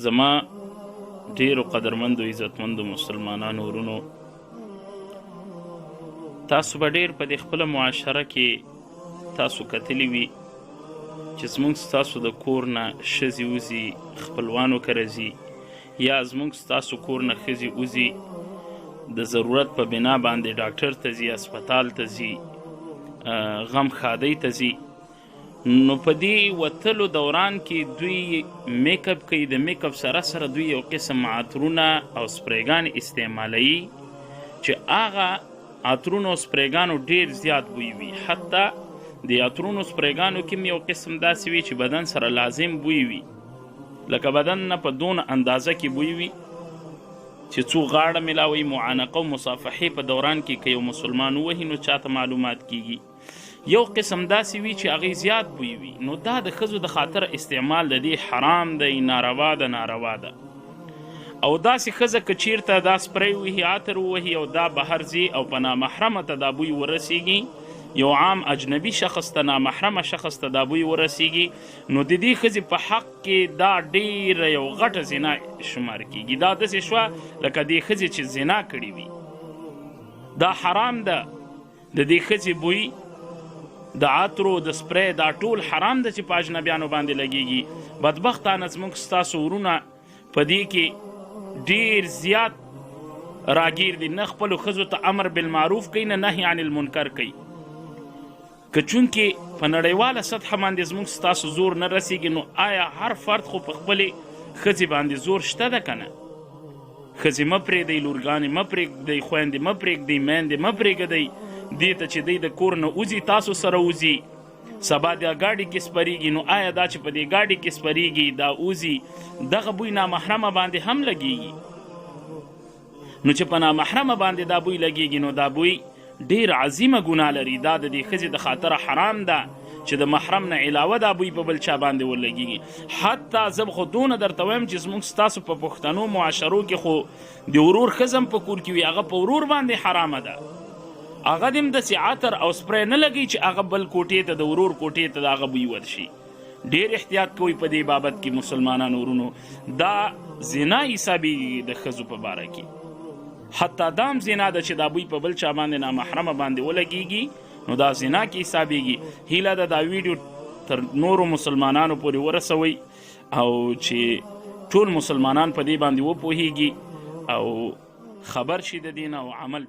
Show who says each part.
Speaker 1: زما ډیرو قدرمندو عزتمندو مسلمانانو ورونو، تاسو به ډیر په دې خپله معاشره کې تاسو کتلی وي چې زموږ ستاسو د کور نه ښځې وځي خپلوانو کره ځي، یا زموږ ستاسو کور نه ښځې وځي د ضرورت په بنا باندې ډاکټر ته ځي، هسپتال ته ځي، غم ښادۍ ته ځي. نو په دې وتلو دوران کې دوی میک اپ کوي، د میک اپ سره سره دوی یو قسم عطرونه او سپریګان استعمالوي چې هغه عطرونو او سپریګانو ډیر زیات بوی وي. حتی د عطرونو سپریګانو کې یو قسم داسې وي چې بدن سره لازم بوی وي، لکه بدن نه په دون اندازه کې بوی وي چې څو غاړه ملاوي. معانقه او مصافحې په دوران کې که یو مسلمان ووهي نو چاته معلومات کیږي. یو قسم داسې وي چې هغې زیات بوی وي، نو دا د ښځو د خاطر استعمال د دې حرام دی، ناروا ده، ناروا ده. او داسې ښځه که چیرته دا سپری وهي، عطر ووهي او دا بهر ځي او په نامحرمه ته دا بوی ورسیږي، یو عام اجنبي شخص ته، نامحرمه شخص ته دا بوی ورسیږي، نو د دې ښځې په حق کې دا ډیره یو غټه زنا شمار کیږي. دا داسې شوه لکه دې ښځې چې زنا کړې وي. دا حرام ده. د دې ښځې بوی، د عطرو، د سپری، دا ټول حرام ده چې په اجنبیانو باندې لګیږي. بدبختانه زموږ ستاسو ورونه په دې کې ډیر زیات راګیر دي، نه خپلو ښځو ته امر بالمعروف کوي، نه نهي عن المنکر کوي. که چونکې په نړیواله سطحه باندې زموږ ستاسو زور نه رسیږي، نو آیا هر فرد خو په خپلې ښځې باندې زور شته ده که نه؟ ښځې مه پرېږدئ، لورګانې مه پرېږدئ، خویندې مه پرېږدئ، میندې مه پرېږدئ دې ته چې دی د کور نه وځي تاسو سره وځي، سبا د ګاډي کې سپریږي. نو آیا دا چې په دې ګاډي کې سپریږي، دا وځي، دغه بوی نامحرمه باندې هم لګیږي؟ نو چې په نامحرمه باندې دا بوی لګیږي، نو دا بوی ډیر عظیمه ګناه لري. دا د دې ښځې د خاطره حرام ده چې د محرم نه علاوه دا بوی په بل چا باندې ولګیږي. حتی زه خو دونه درته وایم چې زموږ ستاسو په پښتنو معاشرو کې خو د ورور ښځه هم په کور کې وي، هغه په ورور باندې حرامه ده. هغه دې هم داسې عطر او سپری نه لګوي چې هغه بل کوټې ته، د ورور کوټې ته د هغه بوی ورشي. ډېر احتیاط کوئ په دې بابت کې مسلمانانو ورونو. دا زنا حسابېږي د ښځو په باره کې. حتی دا هم زنا ده چې دا بوی په بل چا باندې نامحرمه باندې ولګېږي، نو دا زنا کې حسابېږي. هیله ده دا ویډیو تر نورو مسلمانانو پورې ورسوئ او چې ټول مسلمانان په دې باندې وپوهېږي او خبر شي د دې نه او عمل